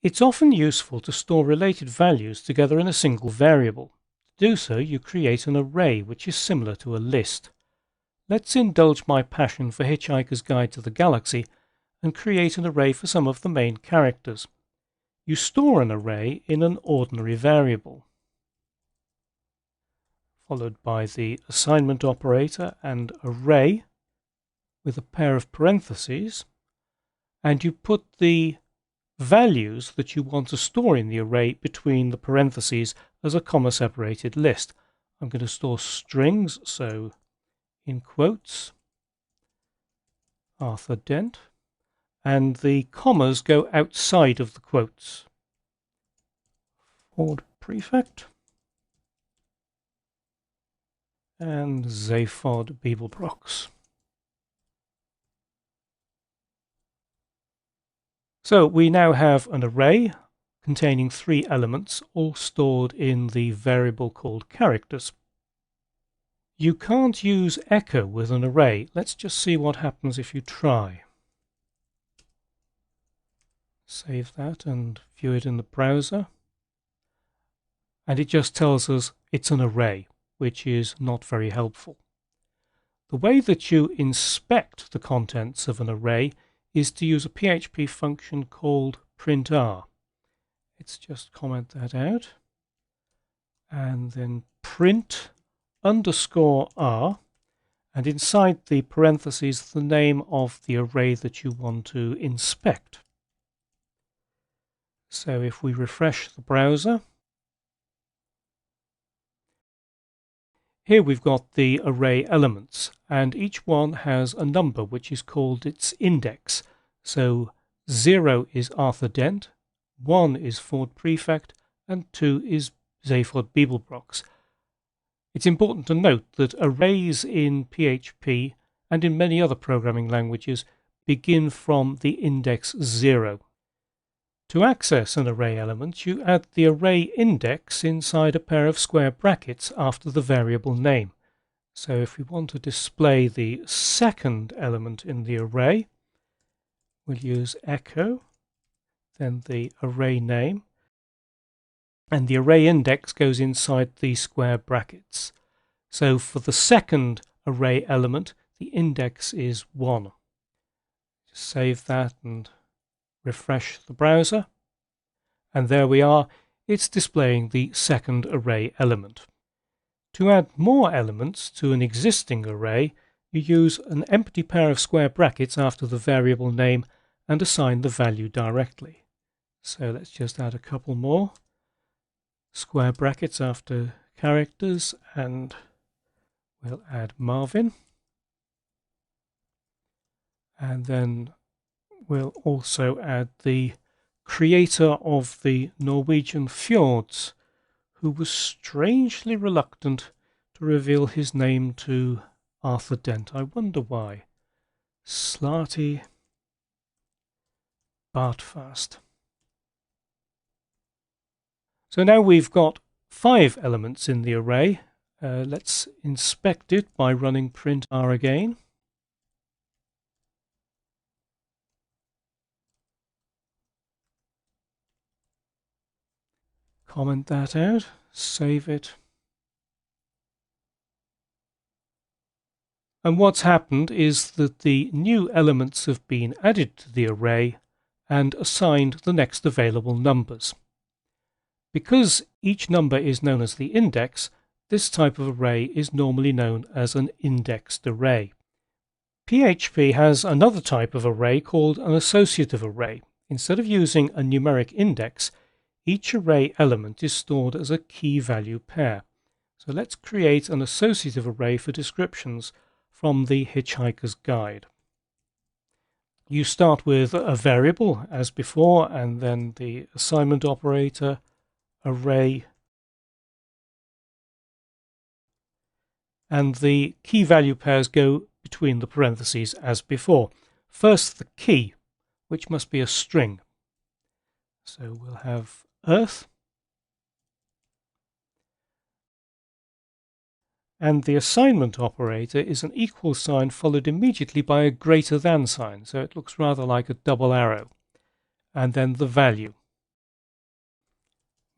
It's often useful to store related values together in a single variable. To do so, you create an array which is similar to a list. Let's indulge my passion for Hitchhiker's Guide to the Galaxy and create an array for some of the main characters. You store an array in an ordinary variable, followed by the assignment operator and array with a pair of parentheses, and you put the values that you want to store in the array between the parentheses as a comma-separated list. I'm going to store strings, so in quotes, Arthur Dent, and the commas go outside of the quotes. Ford Prefect and Zaphod Beeblebrox. So we now have an array containing 3 elements, all stored in the variable called characters. You can't use echo with an array. Let's just see what happens if you try. Save that and view it in the browser. And it just tells us it's an array, which is not very helpful. The way that you inspect the contents of an array is to use a PHP function called printr. Let's just comment that out. And then print _r, and inside the parentheses the name of the array that you want to inspect. So if we refresh the browser, here we've got the array elements, and each one has a number which is called its index. So 0 is Arthur Dent, 1 is Ford Prefect, and 2 is Zaphod Beeblebrox. It's important to note that arrays in PHP and in many other programming languages begin from the index 0. To access an array element, you add the array index inside a pair of square brackets after the variable name. So if we want to display the second element in the array, we'll use echo, then the array name, and the array index goes inside the square brackets. So for the second array element, the index is 1. Just save that and refresh the browser, and there we are. It's displaying the second array element. To add more elements to an existing array, you use an empty pair of square brackets after the variable name and assign the value directly. So let's just add a couple more square brackets after characters, and we'll add Marvin, and then we'll also add the creator of the Norwegian fjords, who was strangely reluctant to reveal his name to Arthur Dent. I wonder why. Slarty Bartfast. So now we've got 5 elements in the array. Let's inspect it by running printr again. Comment that out, save it. And what's happened is that the new elements have been added to the array and assigned the next available numbers. Because each number is known as the index, this type of array is normally known as an indexed array. PHP has another type of array called an associative array. Instead of using a numeric index, each array element is stored as a key value pair. So let's create an associative array for descriptions from the Hitchhiker's Guide. You start with a variable as before, and then the assignment operator, array, and the key value pairs go between the parentheses as before. First the key, which must be a string. So we'll have Earth, and the assignment operator is an equal sign followed immediately by a greater than sign, so it looks rather like a double arrow, and then the value.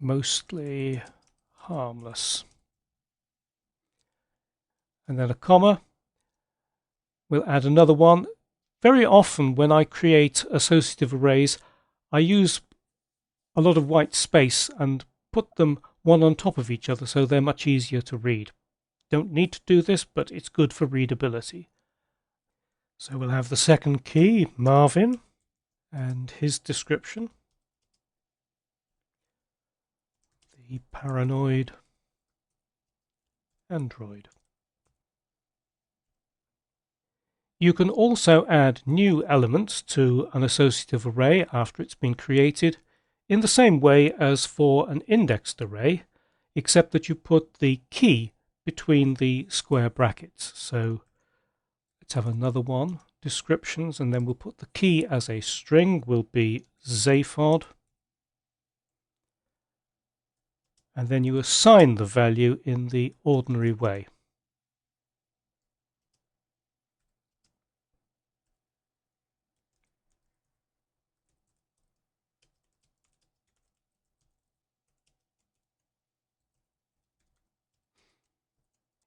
mostly harmless. And then a comma. We'll add another one. Very often when I create associative arrays, I use a lot of white space and put them one on top of each other so they're much easier to read. Don't need to do this, but it's good for readability. So we'll have the second key, Marvin, and his description. The paranoid android. You can also add new elements to an associative array after it's been created in the same way as for an indexed array, except that you put the key between the square brackets. So let's have another one, descriptions, and then we'll put the key as a string, will be Zaphod. And then you assign the value in the ordinary way.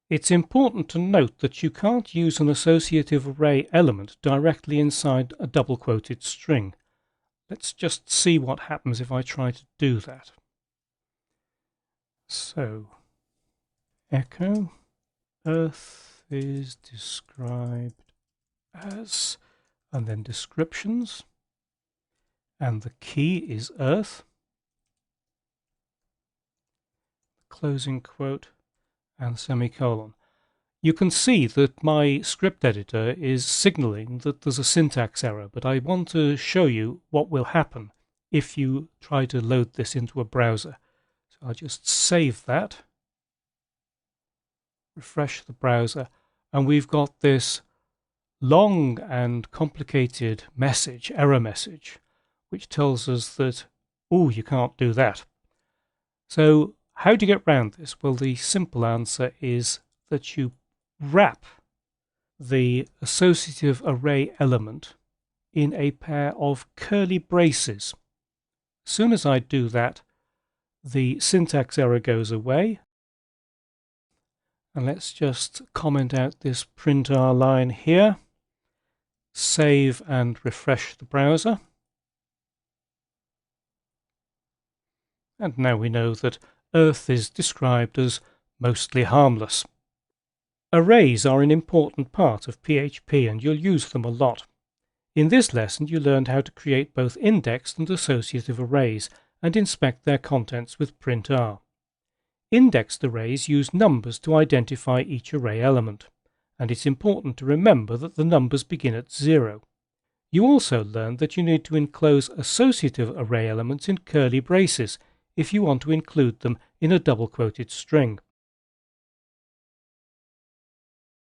It's important to note that you can't use an associative array element directly inside a double-quoted string. Let's just see what happens if I try to do that. So, echo Earth is described as, and then descriptions, and the key is Earth, closing quote, and semicolon. You can see that my script editor is signaling that there's a syntax error, but I want to show you what will happen if you try to load this into a browser. So I'll just save that, refresh the browser, and we've got this long and complicated message, error message, which tells us that, oh, you can't do that. So how do you get around this? Well, the simple answer is that you wrap the associative array element in a pair of curly braces. As soon as I do that, the syntax error goes away. And let's just comment out this prinr line here, save and refresh the browser. And now we know that Earth is described as mostly harmless. Arrays are an important part of PHP and you'll use them a lot. In this lesson you learned how to create both indexed and associative arrays and inspect their contents with prinr. Indexed arrays use numbers to identify each array element, and it's important to remember that the numbers begin at 0. You also learned that you need to enclose associative array elements in curly braces if you want to include them in a double-quoted string.